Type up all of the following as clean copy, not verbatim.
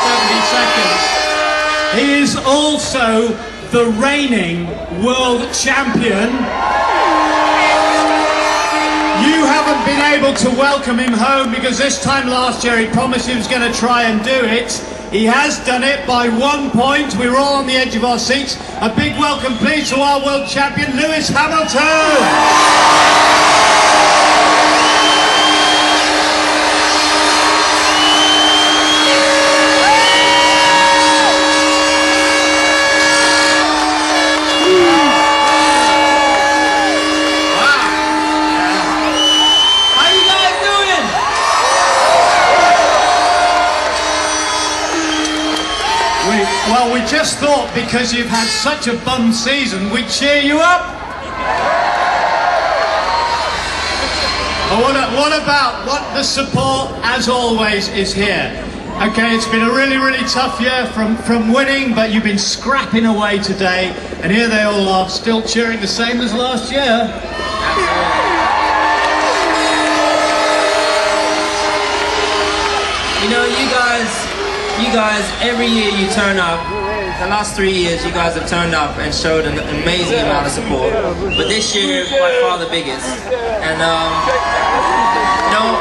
70 seconds. He is also the reigning world champion. You haven't been able to welcome him home because this time last year he promised he was going to try and do it. He has done it by 1 point. We were all on the edge of our seats. A big welcome please to our world champion, Lewis Hamilton. Well, we just thought because you've had such a bum season, we'd cheer you up. What the support, as always, is here. Okay, it's been a really, really tough year from winning, but you've been scrapping away today, and here they all are, still cheering the same as last year. You know, you guys, every year you turn up. The last 3 years, you guys have turned up and showed an amazing amount of support. But this year, by far the biggest. And you know,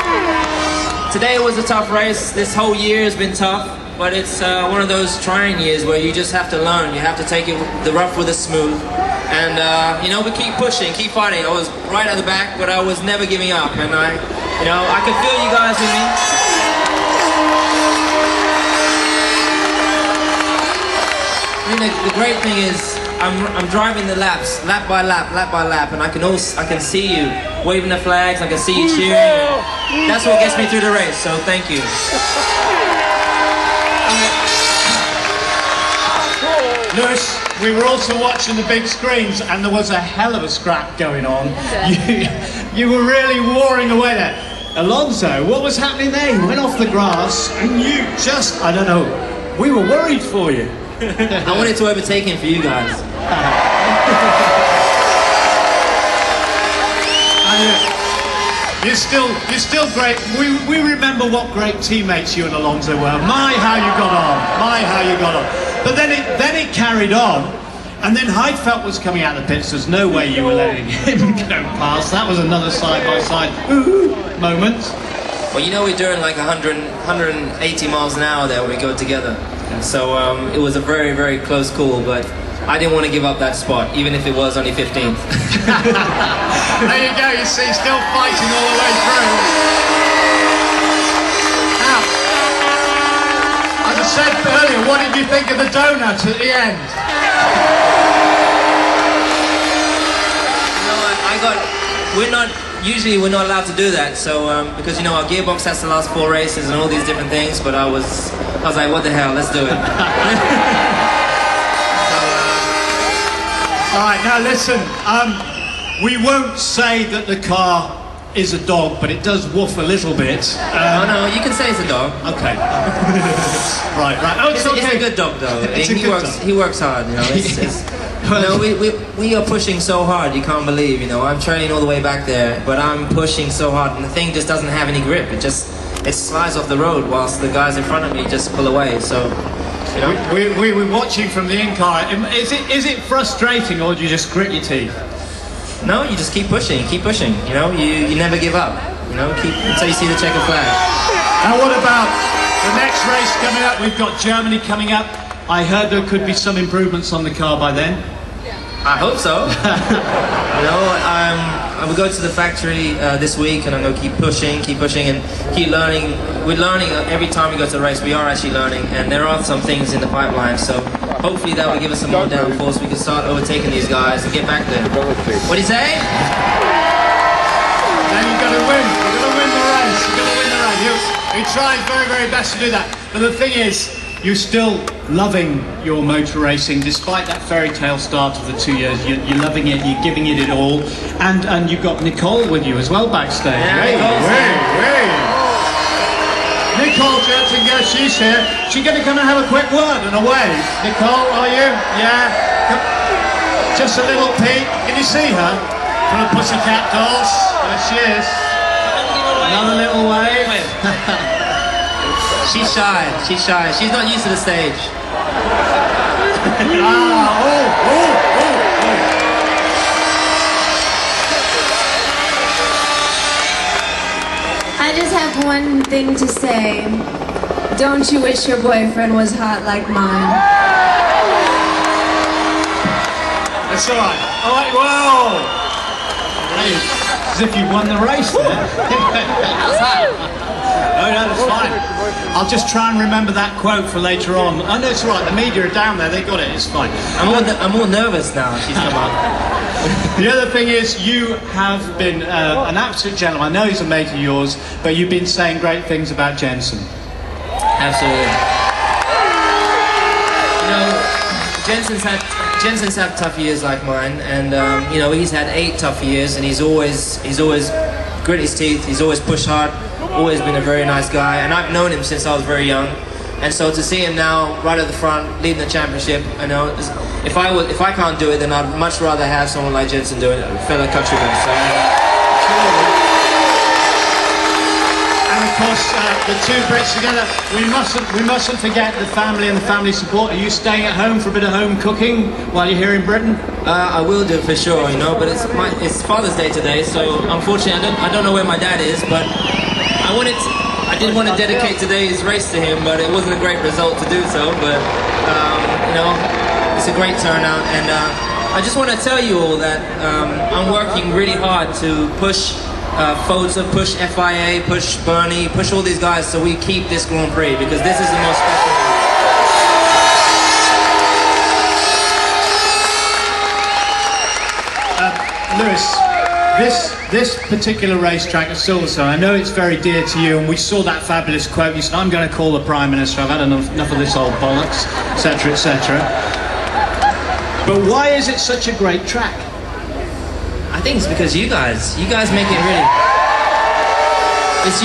today was a tough race. This whole year has been tough, but it's one of those trying years where you just have to learn. You have to take it the rough with the smooth. And you know, we keep pushing, keep fighting. I was right at the back, but I was never giving up. And I could feel you guys with me. I mean, the great thing is I'm driving the laps, lap by lap, and I can see you waving the flags, I can see you cheering. That's what gets me through the race, so thank you. Lewis, we were also watching the big screens and there was a hell of a scrap going on. You were really warring away there. Alonso, what was happening there? You went off the grass and you just, I don't know, we were worried for you. I wanted to overtake him for you guys. You're still great. We remember what great teammates you and Alonso were. My, how you got on. But then it carried on, and then Heidfeld was coming out of the pits. There's no way you were letting him go past. That was another side-by-side moment. Well, you know, we're doing like 180 miles an hour there when we go together. So it was a very, very close call, but I didn't want to give up that spot, even if it was only 15th. There you go, you see, still fighting all the way through. Now, as I said earlier, what did you think of the donut at the end? Usually we're not allowed to do that, so because you know our gearbox has to last 4 races and all these different things, but I was like, what the hell, let's do it. Alright, now listen, we won't say that the car is a dog, but it does woof a little bit. No, you can say it's a dog. Okay. right. Oh, it's okay. It's a good dog though. He works hard, you know. No, we are pushing so hard, you can't believe, you know. I'm training all the way back there, but I'm pushing so hard, and the thing just doesn't have any grip. It slides off the road, whilst the guys in front of me just pull away. So, you know. We were watching from the in-car. Is it frustrating, or do you just grit your teeth? No, you just keep pushing. You know, you never give up. You know, until you see the checkered flag. Now, what about the next race coming up? We've got Germany coming up. I heard there could be some improvements on the car by then. I hope so. You know, I will go to the factory this week, and I'm going to keep pushing, and keep learning. We're learning every time we go to the race. We are actually learning, and there are some things in the pipeline. So hopefully that will give us some more downforce. We can start overtaking these guys and get back there. What do you say? Then you've got to win. You've got to win the race. He tries very, very best to do that. But the thing is, you're still loving your motor racing, despite that fairy tale start of the 2 years. You're loving it, you're giving it all. And you've got Nicole with you as well backstage. Yeah, Nicole Jertinger, she's here. She's going to come and have a quick word and a wave. Nicole, are you? Yeah. Just a little peek. Can you see her? From the Pussycat Dolls. There she is. Another little wave. She's shy. She's shy. She's not used to the stage. I just have one thing to say. Don't you wish your boyfriend was hot like mine? That's all right. All right, whoa! Hey, as if you won the race there. No, that's fine. I'll just try and remember that quote for later on. Oh, no, it's all right. The media are down there. They got it. It's fine. I'm more nervous now. She's come up. The other thing is, you have been an absolute gentleman. I know he's a mate of yours, but you've been saying great things about Jensen. Absolutely. You know, Jensen's had tough years like mine, and you know, he's had 8 tough years, and he's always grit his teeth. He's always pushed hard. Always been a very nice guy, and I've known him since I was very young. And so to see him now right at the front, leading the championship, you know, if I can't do it, then I'd much rather have someone like Jensen do it, a fellow countryman. So. And of course, the two Brits together. We mustn't forget the family and the family support. Are you staying at home for a bit of home cooking while you're here in Britain? I will do for sure, you know. But it's Father's Day today, so unfortunately I don't know where my dad is, but I did want to dedicate today's race to him, but it wasn't a great result to do so. But you know, it's a great turnout, and I just want to tell you all that I'm working really hard to push FOTA, push FIA, push Bernie, push all these guys, so we keep this Grand Prix, because this is the most special one. Lewis, this particular racetrack at Silverstone, I know it's very dear to you, and we saw that fabulous quote. You said, "I'm going to call the Prime Minister. I've had enough of this old bollocks," etc., etc. But why is it such a great track? I think it's because you guys make it really. It's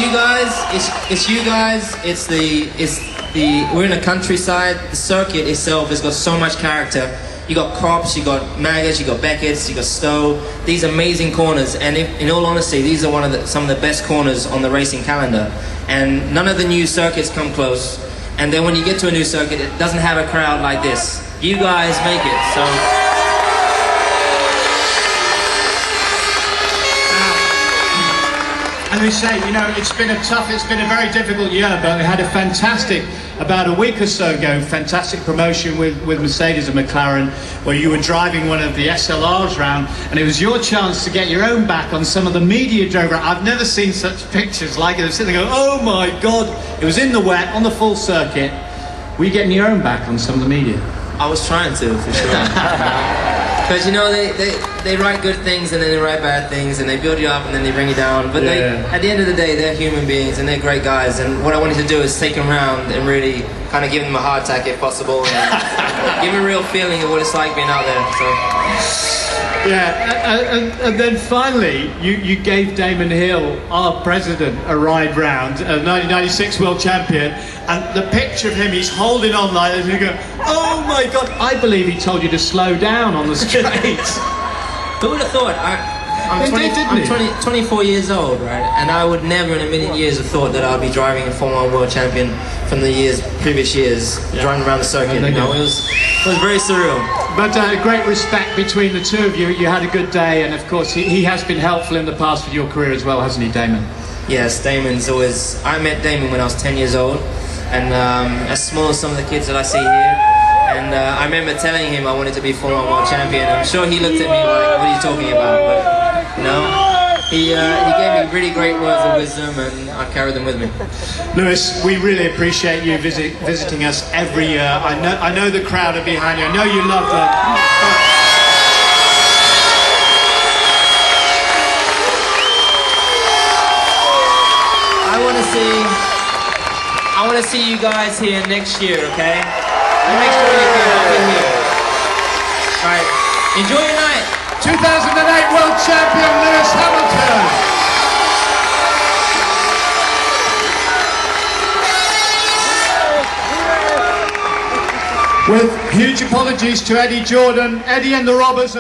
you guys. We're in the countryside. The circuit itself has got so much character. You got Cops, you got Maggotts, you got Beckett's, you got Stowe. These amazing corners, and in all honesty, these are some of the best corners on the racing calendar. And none of the new circuits come close. And then when you get to a new circuit, it doesn't have a crowd like this. You guys make it. So. And we say, you know, it's been a very difficult year, but we had a fantastic, about a week or so ago, fantastic promotion with Mercedes and McLaren, where you were driving one of the SLRs round, and it was your chance to get your own back on some of the media drove around. I've never seen such pictures like it. I'm sitting there going, oh my God, it was in the wet, on the full circuit. Were you getting your own back on some of the media? I was trying to, for sure. Because, you know, they write good things and then they write bad things, and they build you up and then they bring you down. But at the end of the day, they're human beings and they're great guys. And what I wanted to do is take them around and really kind of give them a heart attack if possible, and give them a real feeling of what it's like being out there. So. Yeah, and then finally, you gave Damon Hill, our president, a ride round, a 1996 world champion, and the picture of him, he's holding on like this, and you go, oh my God, I believe he told you to slow down on the straights. Who would have thought? I'm 24 years old, right? And I would never in a million years have thought that I'd be driving a Formula 1 world champion from the previous years, driving around the circuit. You know, it was very surreal. But great respect between the two of you. You had a good day, and of course he has been helpful in the past with your career as well, hasn't he, Damon? Yes, Damon's always. I met Damon when I was 10 years old, and as small as some of the kids that I see here. And I remember telling him I wanted to be Formula 1 world champion. I'm sure he looked at me like, "What are you talking about?" But you know, he gave me really great words of wisdom, and I carried them with me. Lewis, we really appreciate you visiting us every year. I know the crowd are behind you. I know you love them. I want to see you guys here next year, okay? Make sure you're here. I'll be here. All right. Enjoy your night. 2008 world champion Lewis Hamilton. With huge apologies to Eddie Jordan, Eddie and the Robbers.